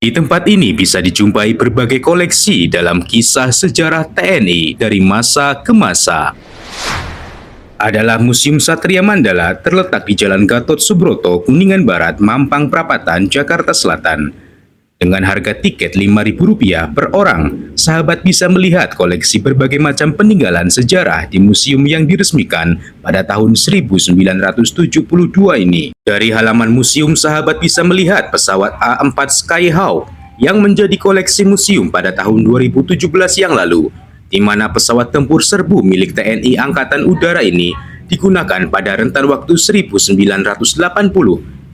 Di tempat ini bisa dijumpai berbagai koleksi dalam kisah sejarah TNI dari masa ke masa. Adalah Museum Satria Mandala terletak di Jalan Gatot Subroto, Kuningan Barat, Mampang Perapatan, Jakarta Selatan. Dengan harga tiket Rp5.000 per orang, sahabat bisa melihat koleksi berbagai macam peninggalan sejarah di museum yang diresmikan pada tahun 1972 ini. Dari halaman museum, sahabat bisa melihat pesawat A4 Skyhawk yang menjadi koleksi museum pada tahun 2017 yang lalu, di mana pesawat tempur serbu milik TNI Angkatan Udara ini digunakan pada rentan waktu 1980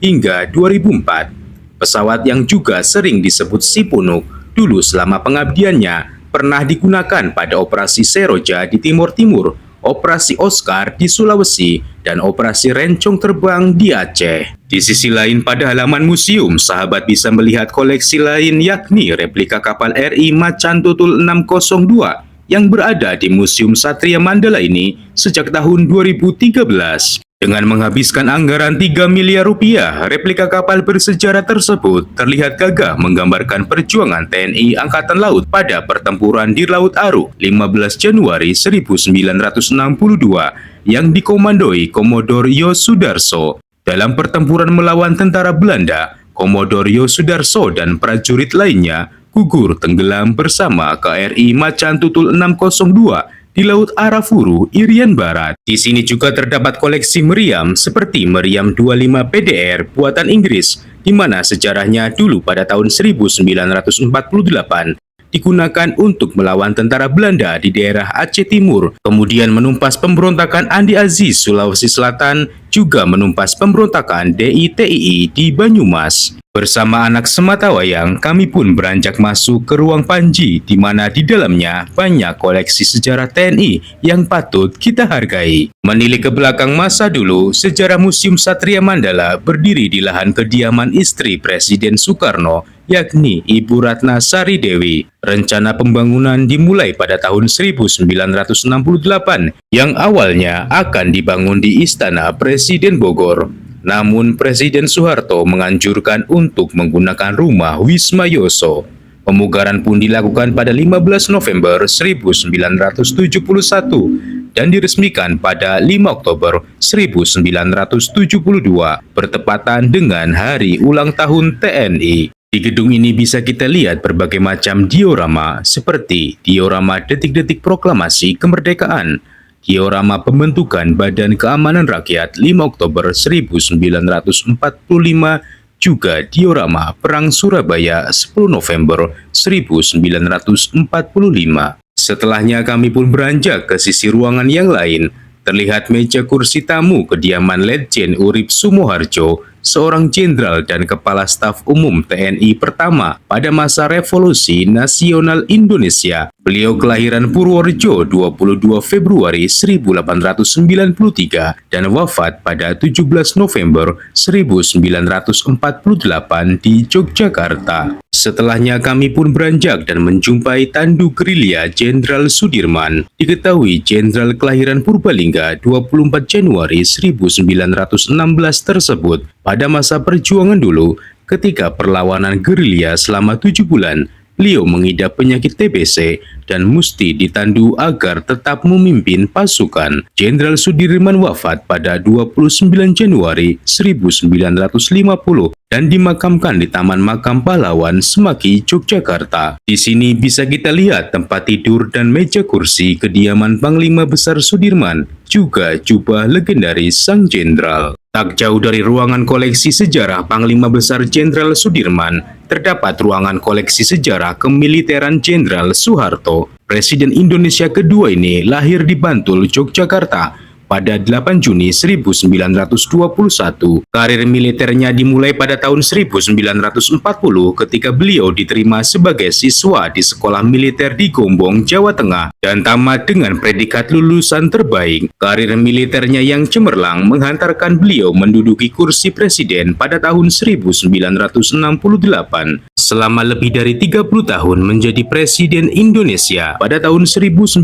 hingga 2004. Pesawat yang juga sering disebut Sipunuk dulu selama pengabdiannya pernah digunakan pada Operasi Seroja di Timur Timur, Operasi Oscar di Sulawesi, dan Operasi Rencong Terbang di Aceh. Di sisi lain pada halaman museum, sahabat bisa melihat koleksi lain yakni replika kapal RI Macan Tutul 602 yang berada di Museum Satria Mandala ini sejak tahun 2013. Dengan menghabiskan anggaran Rp3 miliar, replika kapal bersejarah tersebut terlihat gagah menggambarkan perjuangan TNI Angkatan Laut pada pertempuran di Laut Aru 15 Januari 1962 yang dikomandoi Komodor Yosudarso. Dalam pertempuran melawan tentara Belanda, Komodor Yosudarso dan prajurit lainnya gugur tenggelam bersama KRI Macan Tutul 602 di Laut Arafuru, Irian Barat. Di sini juga terdapat koleksi meriam seperti meriam 25 PDR buatan Inggris, di mana sejarahnya dulu pada tahun 1948 digunakan untuk melawan tentara Belanda di daerah Aceh Timur, kemudian menumpas pemberontakan Andi Aziz Sulawesi Selatan, juga menumpas pemberontakan DITII di Banyumas. Bersama anak sematawayang, kami pun beranjak masuk ke ruang Panji, di mana di dalamnya banyak koleksi sejarah TNI yang patut kita hargai. Menilik ke belakang masa dulu, sejarah Museum Satria Mandala berdiri di lahan kediaman istri Presiden Soekarno, yakni Ibu Ratna Sari Dewi. Rencana pembangunan dimulai pada tahun 1968, yang awalnya akan dibangun di Istana Presiden Bogor. Namun Presiden Soeharto menganjurkan untuk menggunakan rumah Wisma Yoso. Pemugaran pun dilakukan pada 15 November 1971 dan diresmikan pada 5 Oktober 1972 bertepatan dengan hari ulang tahun TNI. Di gedung ini bisa kita lihat berbagai macam diorama seperti diorama detik-detik proklamasi kemerdekaan, diorama pembentukan Badan Keamanan Rakyat 5 Oktober 1945, juga diorama Perang Surabaya 10 November 1945. Setelahnya kami pun beranjak ke sisi ruangan yang lain. Terlihat meja kursi tamu kediaman Letjen Urip Sumoharjo, seorang jenderal dan kepala staf umum TNI pertama pada masa Revolusi Nasional Indonesia. Beliau kelahiran Purworejo 22 Februari 1893 dan wafat pada 17 November 1948 di Yogyakarta. Setelahnya kami pun beranjak dan menjumpai tandu gerilya Jenderal Sudirman. Diketahui Jenderal kelahiran Purbalingga 24 Januari 1916 tersebut pada masa perjuangan dulu ketika perlawanan gerilya selama 7 bulan. Beliau mengidap penyakit TBC dan mesti ditandu agar tetap memimpin pasukan. Jenderal Sudirman wafat pada 29 Januari 1950 dan dimakamkan di Taman Makam Pahlawan Semaki, Yogyakarta. Di sini bisa kita lihat tempat tidur dan meja kursi kediaman Panglima Besar Sudirman, juga jubah legendaris sang jenderal. Tak jauh dari ruangan koleksi sejarah Panglima Besar Jenderal Sudirman, terdapat ruangan koleksi sejarah kemiliteran Jenderal Soeharto. Presiden Indonesia kedua ini lahir di Bantul, Yogyakarta pada 8 Juni 1921. Karir militernya dimulai pada tahun 1940 ketika beliau diterima sebagai siswa di sekolah militer di Gombong, Jawa Tengah dan tamat dengan predikat lulusan terbaik. Karir militernya yang cemerlang menghantarkan beliau menduduki kursi presiden pada tahun 1968. Selama lebih dari 30 tahun menjadi Presiden Indonesia, pada tahun 1998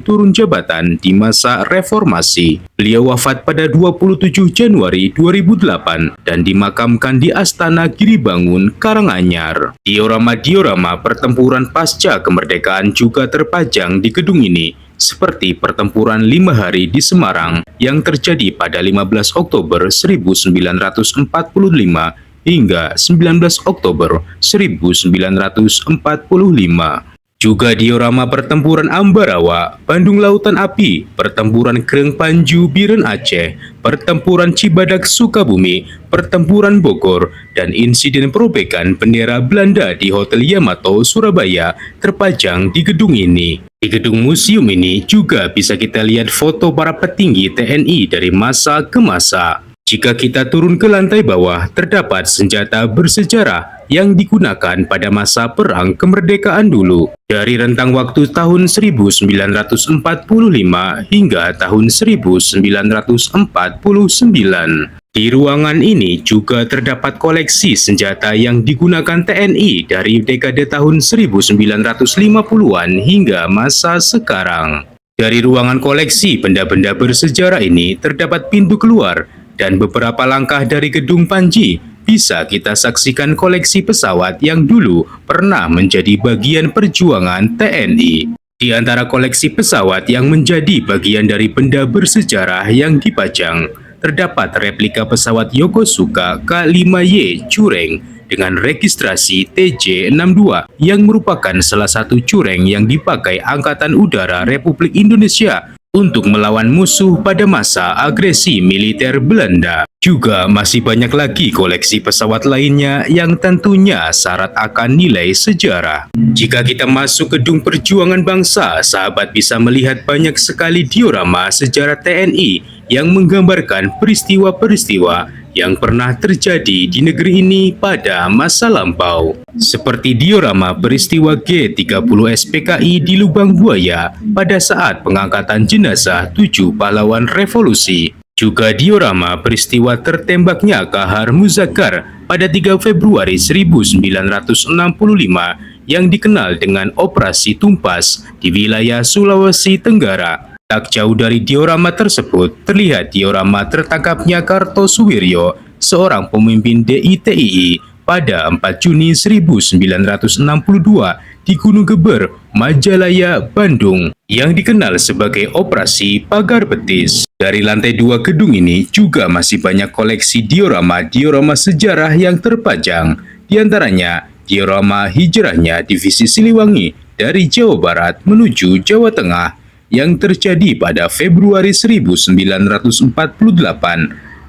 turun jabatan di masa masa reformasi. Beliau wafat pada 27 Januari 2008 dan dimakamkan di Astana Giribangun, Karanganyar. Diorama-diorama pertempuran pasca kemerdekaan juga terpajang di gedung ini, seperti pertempuran 5 hari di Semarang yang terjadi pada 15 Oktober 1945 hingga 19 Oktober 1945. Juga diorama pertempuran Ambarawa, Bandung Lautan Api, pertempuran Kreng Panju Biren Aceh, pertempuran Cibadak Sukabumi, pertempuran Bogor, dan insiden perobekan bendera Belanda di Hotel Yamato, Surabaya terpajang di gedung ini. Di gedung museum ini juga bisa kita lihat foto para petinggi TNI dari masa ke masa. Jika kita turun ke lantai bawah, terdapat senjata bersejarah yang digunakan pada masa perang kemerdekaan dulu, dari rentang waktu tahun 1945 hingga tahun 1949. Di ruangan ini juga terdapat koleksi senjata yang digunakan TNI dari dekade tahun 1950-an hingga masa sekarang. Dari ruangan koleksi benda-benda bersejarah ini terdapat pintu keluar, dan beberapa langkah dari gedung Panji bisa kita saksikan koleksi pesawat yang dulu pernah menjadi bagian perjuangan TNI. Di antara koleksi pesawat yang menjadi bagian dari benda bersejarah yang dipajang, terdapat replika pesawat Yokosuka K-5Y Cureng dengan registrasi TJ62 yang merupakan salah satu cureng yang dipakai Angkatan Udara Republik Indonesia untuk melawan musuh pada masa agresi militer Belanda. Juga masih banyak lagi koleksi pesawat lainnya yang tentunya syarat akan nilai sejarah. Jika kita masuk gedung Perjuangan Bangsa, sahabat bisa melihat banyak sekali diorama sejarah TNI yang menggambarkan peristiwa-peristiwa yang pernah terjadi di negeri ini pada masa lampau. Seperti diorama peristiwa G30 SPKI di Lubang Buaya pada saat pengangkatan jenazah 7 pahlawan revolusi. Juga diorama peristiwa tertembaknya Kahar Muzakkar pada 3 Februari 1965 yang dikenal dengan Operasi Tumpas di wilayah Sulawesi Tenggara. Tak jauh dari diorama tersebut, terlihat diorama tertangkapnya Kartosuwiryo, seorang pemimpin DITII, pada 4 Juni 1962 di Gunung Geber, Majalaya, Bandung, yang dikenal sebagai Operasi Pagar Betis. Dari lantai 2 gedung ini juga masih banyak koleksi diorama-diorama sejarah yang terpajang, di antaranya diorama hijrahnya Divisi Siliwangi dari Jawa Barat menuju Jawa Tengah, yang terjadi pada Februari 1948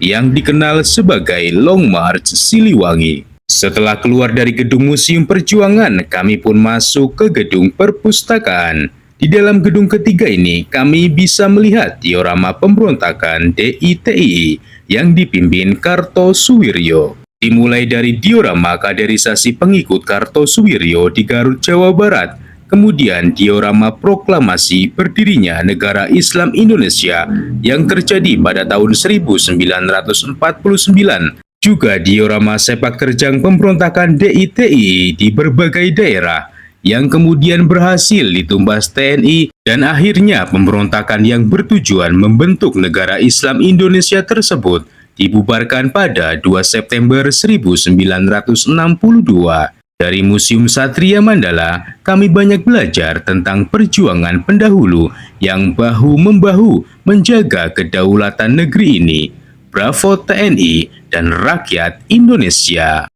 yang dikenal sebagai Long March Siliwangi. Setelah keluar dari gedung Museum Perjuangan, kami pun masuk ke gedung perpustakaan. Di dalam gedung ketiga ini, kami bisa melihat diorama pemberontakan DITII yang dipimpin Kartosuwiryo. Dimulai dari diorama kaderisasi pengikut Kartosuwiryo di Garut, Jawa Barat, kemudian diorama proklamasi berdirinya Negara Islam Indonesia yang terjadi pada tahun 1949. Juga diorama sepak terjang pemberontakan DITII di berbagai daerah yang kemudian berhasil ditumbas TNI, dan akhirnya pemberontakan yang bertujuan membentuk Negara Islam Indonesia tersebut dibubarkan pada 2 September 1962. Dari Museum Satria Mandala, kami banyak belajar tentang perjuangan pendahulu yang bahu-membahu menjaga kedaulatan negeri ini. Bravo TNI dan rakyat Indonesia.